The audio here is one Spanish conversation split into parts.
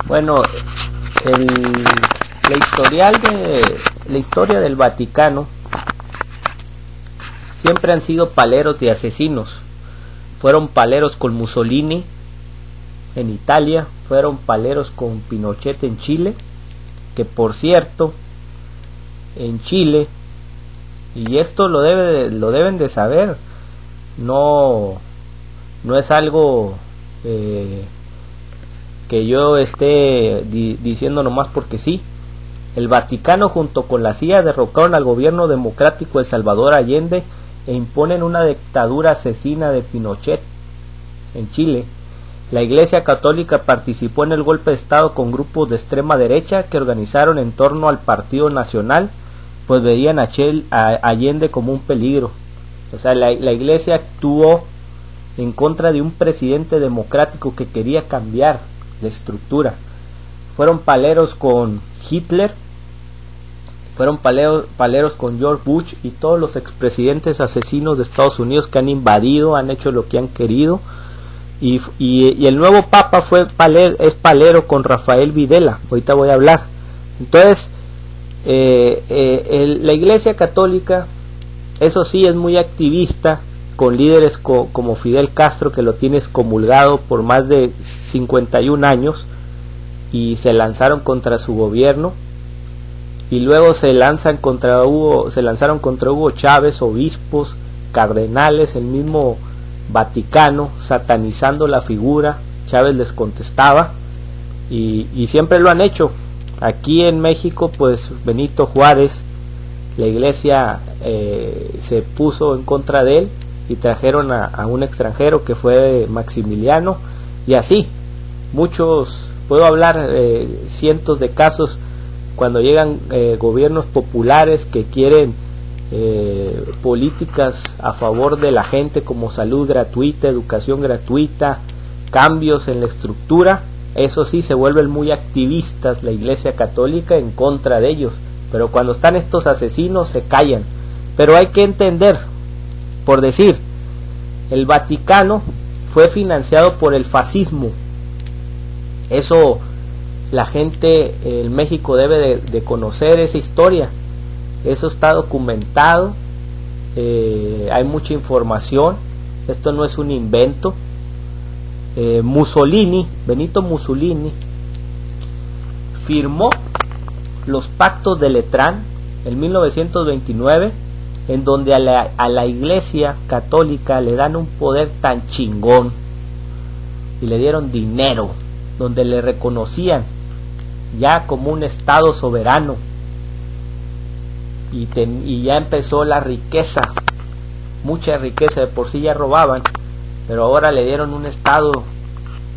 Bueno, la historia del Vaticano siempre han sido paleros de asesinos. Fueron paleros con Mussolini en Italia, fueron paleros con Pinochet en Chile, que por cierto, en Chile, y esto lo deben de saber, no es algo que yo esté diciendo nomás porque sí. El Vaticano junto con la CIA derrocaron al gobierno democrático de Salvador Allende e imponen una dictadura asesina de Pinochet en Chile. La Iglesia Católica participó en el golpe de Estado con grupos de extrema derecha que organizaron en torno al Partido Nacional, pues veían a Allende como un peligro. O sea, la Iglesia actuó en contra de un presidente democrático que quería cambiar la estructura. Fueron paleros con Hitler, fueron paleros con George Bush y todos los expresidentes asesinos de Estados Unidos que han invadido, han hecho lo que han querido. Y el nuevo Papa es palero con Rafael Videla. Ahorita voy a hablar. Entonces, la Iglesia Católica, eso sí, es muy activista, con líderes como Fidel Castro, que lo tiene excomulgado por más de 51 años, y se lanzaron contra su gobierno, y luego se lanzaron contra Hugo Chávez, obispos, cardenales, el mismo Vaticano, satanizando la figura. Chávez les contestaba, y siempre lo han hecho. Aquí en México, pues Benito Juárez, la iglesia se puso en contra de él, y trajeron a un extranjero que fue Maximiliano, y así muchos, puedo hablar cientos de casos cuando llegan gobiernos populares que quieren políticas a favor de la gente, como salud gratuita, educación gratuita, cambios en la estructura. Eso sí, se vuelven muy activistas la Iglesia Católica en contra de ellos, pero cuando están estos asesinos se callan. Pero hay que entender, por decir, el Vaticano fue financiado por el fascismo. Eso la gente en México debe de conocer esa historia. Eso está documentado, hay mucha información, esto no es un invento. Benito Mussolini firmó los pactos de Letrán en 1929, en donde a la Iglesia Católica le dan un poder tan chingón y le dieron dinero, donde le reconocían ya como un estado soberano, y ya empezó la riqueza, mucha riqueza. De por sí ya robaban, pero ahora le dieron un estado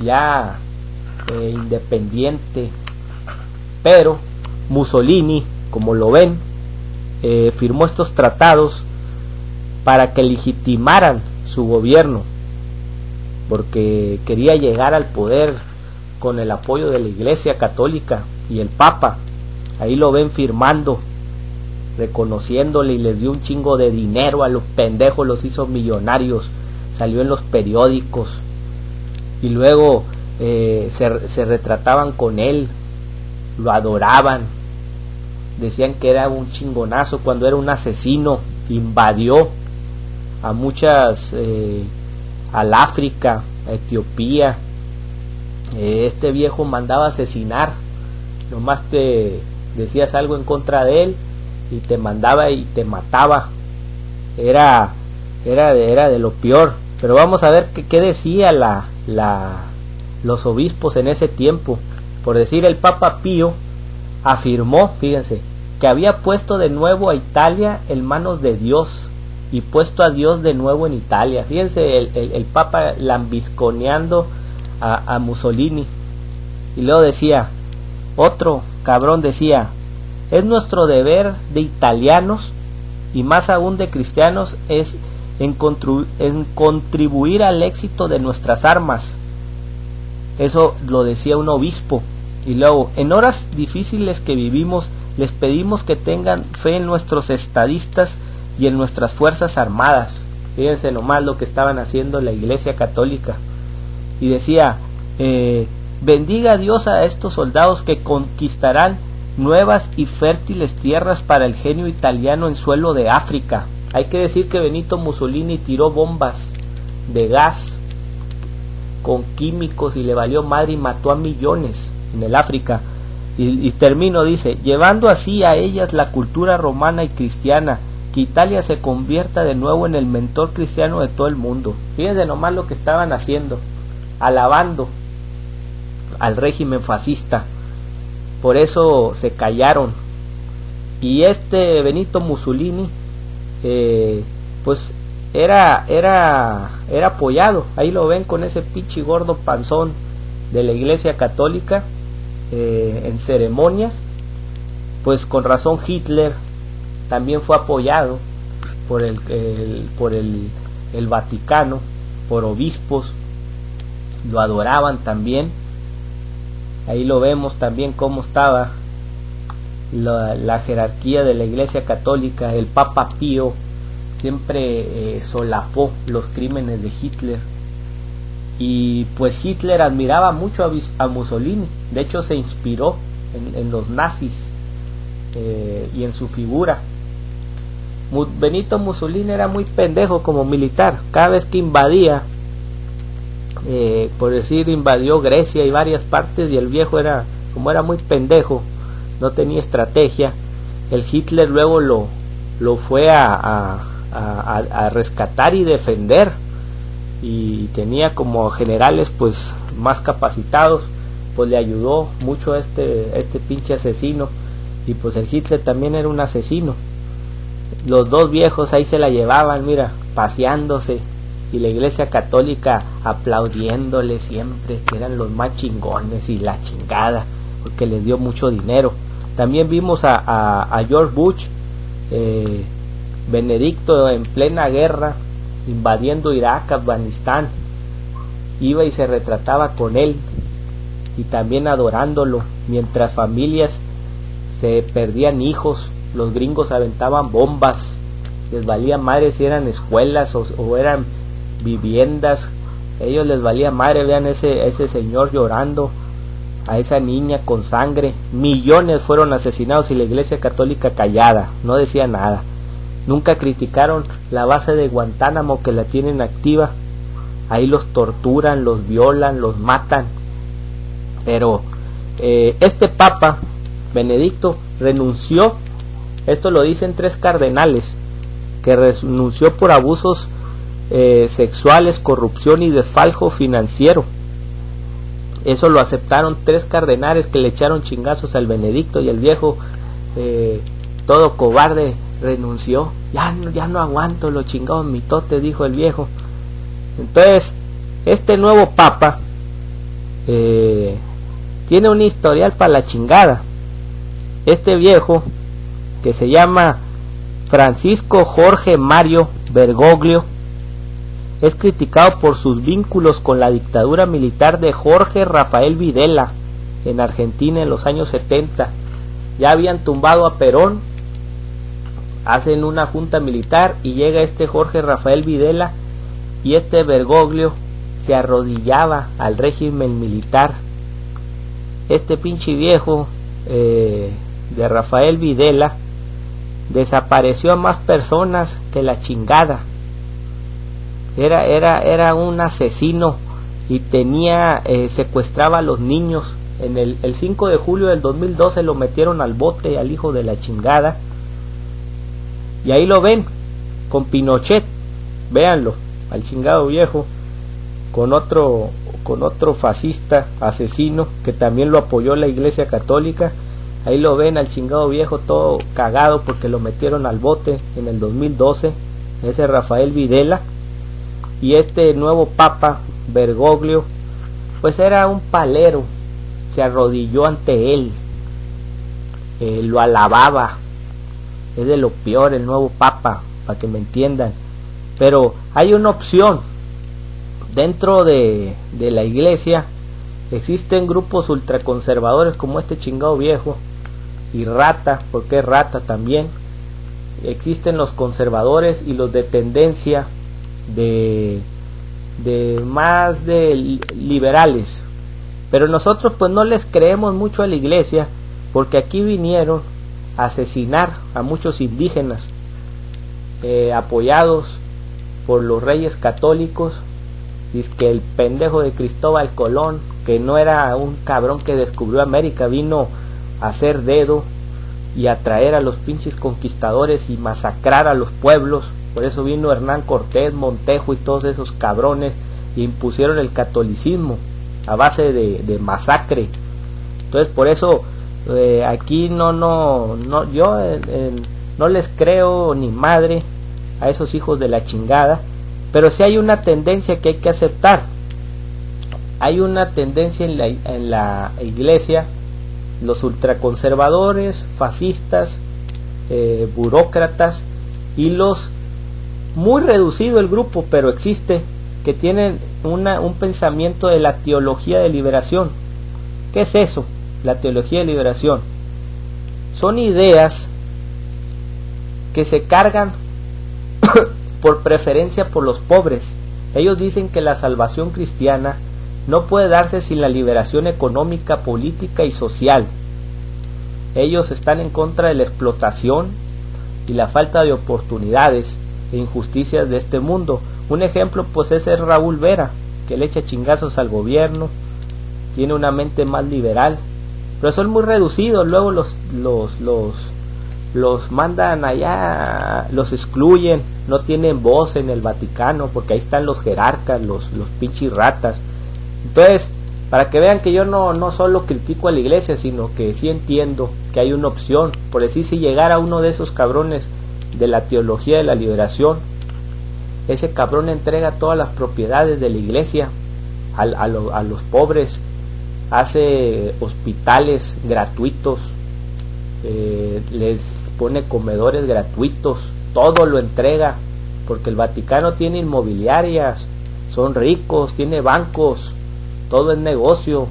ya independiente. Pero Mussolini, como lo ven, firmó estos tratados para que legitimaran su gobierno, porque quería llegar al poder con el apoyo de la Iglesia Católica y el Papa. Ahí lo ven firmando, reconociéndole, y les dio un chingo de dinero a los pendejos, los hizo millonarios, salió en los periódicos, y luego se retrataban con él, lo adoraban, decían que era un chingonazo cuando era un asesino. Invadió a muchas, al África, a Etiopía. Este viejo mandaba asesinar, nomás te decías algo en contra de él y te mandaba y te mataba. Era de lo peor. Pero vamos a ver qué decía los obispos en ese tiempo. Por decir, el Papa Pío afirmó, fíjense, que había puesto de nuevo a Italia en manos de Dios, y puesto a Dios de nuevo en Italia. Fíjense, el Papa lambisconeando a Mussolini. Y luego decía, otro cabrón decía, es nuestro deber de italianos, y más aún de cristianos, es en contribuir al éxito de nuestras armas. Eso lo decía un obispo. Y luego, en horas difíciles que vivimos, les pedimos que tengan fe en nuestros estadistas y en nuestras fuerzas armadas. Fíjense nomás lo que estaban haciendo la Iglesia Católica. Y decía, bendiga a Dios a estos soldados que conquistarán nuevas y fértiles tierras para el genio italiano en suelo de África. Hay que decir que Benito Mussolini tiró bombas de gas con químicos y le valió madre y mató a millones en el África. Y termino, dice, llevando así a ellas la cultura romana y cristiana, que Italia se convierta de nuevo en el mentor cristiano de todo el mundo. Fíjense nomás lo que estaban haciendo, alabando al régimen fascista. Por eso se callaron. Y este Benito Mussolini pues era apoyado, ahí lo ven con ese pinche gordo panzón de la Iglesia Católica en ceremonias. Pues con razón Hitler también fue apoyado por el Vaticano, por obispos, lo adoraban también. Ahí lo vemos también cómo estaba la jerarquía de la Iglesia Católica. El Papa Pío siempre solapó los crímenes de Hitler, y pues Hitler admiraba mucho a Mussolini. De hecho se inspiró en los nazis y en su figura. Benito Mussolini era muy pendejo como militar. Cada vez que invadía, por decir, invadió Grecia y varias partes, y el viejo era muy pendejo, no tenía estrategia. El Hitler luego lo fue a rescatar y defender, y tenía como generales pues más capacitados, pues le ayudó mucho a este pinche asesino. Y pues el Hitler también era un asesino. Los dos viejos ahí se la llevaban, mira, paseándose, y la Iglesia Católica aplaudiéndole siempre, que eran los más chingones y la chingada, porque les dio mucho dinero. También vimos a George Bush, Benedicto en plena guerra, invadiendo Irak, Afganistán, iba y se retrataba con él, y también adorándolo, mientras familias se perdían hijos. Los gringos aventaban bombas, les valía madre si eran escuelas o eran viviendas, ellos les valía madre. Vean ese señor llorando, a esa niña con sangre. Millones fueron asesinados y la Iglesia Católica callada, no decía nada. Nunca criticaron la base de Guantánamo, que la tienen activa. Ahí los torturan, los violan, los matan. Pero este Papa Benedicto renunció. Esto lo dicen 3 cardenales, que renunció por abusos sexuales, corrupción y desfalco financiero. Eso lo aceptaron 3 cardenales que le echaron chingazos al Benedicto, y el viejo todo cobarde renunció. Ya no aguanto los chingados mitotes, dijo el viejo. Entonces este nuevo papa tiene un historial para la chingada. Este viejo, que se llama Francisco Jorge Mario Bergoglio, es criticado por sus vínculos con la dictadura militar de Jorge Rafael Videla en Argentina en los años 70. Ya habían tumbado a Perón, hacen una junta militar y llega este Jorge Rafael Videla, y este Bergoglio se arrodillaba al régimen militar. Este pinche viejo de Rafael Videla desapareció a más personas que la chingada. Era un asesino, y tenía secuestraba a los niños. En el 5 de julio del 2012 lo metieron al bote al hijo de la chingada. Y ahí lo ven con Pinochet, véanlo, al chingado viejo, con otro fascista asesino que también lo apoyó la Iglesia Católica. Ahí lo ven al chingado viejo todo cagado porque lo metieron al bote en el 2012, ese Rafael Videla. Y este nuevo papa Bergoglio pues era un palero, se arrodilló ante él, lo alababa. Es de lo peor el nuevo papa, para que me entiendan. Pero hay una opción. Dentro de la iglesia existen grupos ultraconservadores como este chingado viejo, y rata, porque es rata también. Existen los conservadores y los de tendencia de más de liberales, Pero nosotros pues no les creemos mucho a la iglesia, porque aquí vinieron a asesinar a muchos indígenas, apoyados por los reyes católicos. Dice que el pendejo de Cristóbal Colón, que no era un cabrón que descubrió América, vino a hacer dedo y a traer a los pinches conquistadores y masacrar a los pueblos. Por eso vino Hernán Cortés, Montejo y todos esos cabrones, y impusieron el catolicismo a base de masacre. Entonces por eso aquí yo no les creo ni madre a esos hijos de la chingada. Pero sí hay una tendencia que hay que aceptar. Hay una tendencia en la iglesia, los ultraconservadores, fascistas, burócratas, y los muy reducido el grupo, pero existe, que tienen un pensamiento de la teología de liberación. ¿Qué es eso? La teología de liberación son ideas que se cargan por preferencia por los pobres. Ellos dicen que la salvación cristiana no puede darse sin la liberación económica, política y social. Ellos están en contra de la explotación y la falta de oportunidades e injusticias de este mundo. Un ejemplo pues es el Raúl Vera, que le echa chingazos al gobierno, tiene una mente más liberal, pero son muy reducidos. Luego los mandan allá, los excluyen, no tienen voz en el Vaticano, porque ahí están los jerarcas, los pinches ratas. Entonces, para que vean que yo no solo critico a la iglesia, sino que sí entiendo que hay una opción. Por decir, si llegara uno de esos cabrones de la teología de la liberación, ese cabrón entrega todas las propiedades de la iglesia a los pobres, hace hospitales gratuitos, les pone comedores gratuitos, todo lo entrega, porque el Vaticano tiene inmobiliarias, son ricos, tiene bancos, todo es negocio,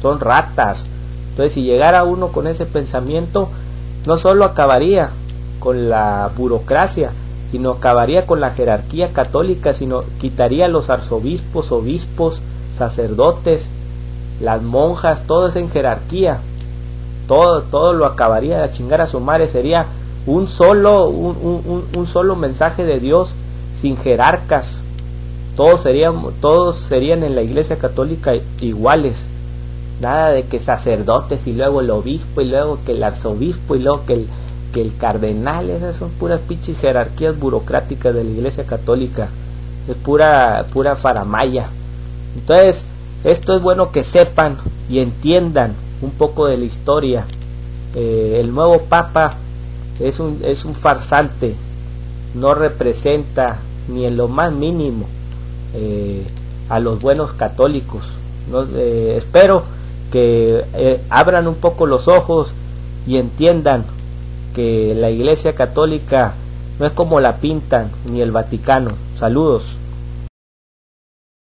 son ratas. Entonces, si llegara uno con ese pensamiento, no solo acabaría con la burocracia, sino acabaría con la jerarquía católica, sino quitaría los arzobispos, obispos, sacerdotes, las monjas, todo es en jerarquía, todo lo acabaría de chingar a su madre. Sería un solo mensaje de Dios, sin jerarcas. Todos serían en la iglesia católica iguales. Nada de que sacerdotes y luego el obispo y luego que el arzobispo y luego que el cardenal. Esas son puras pinches jerarquías burocráticas de la iglesia católica. Es pura faramaya. Entonces, esto es bueno que sepan y entiendan un poco de la historia. El nuevo papa es un farsante, no representa ni en lo más mínimo a los buenos católicos. Espero que abran un poco los ojos y entiendan que la iglesia católica no es como la pintan, ni el Vaticano. Saludos.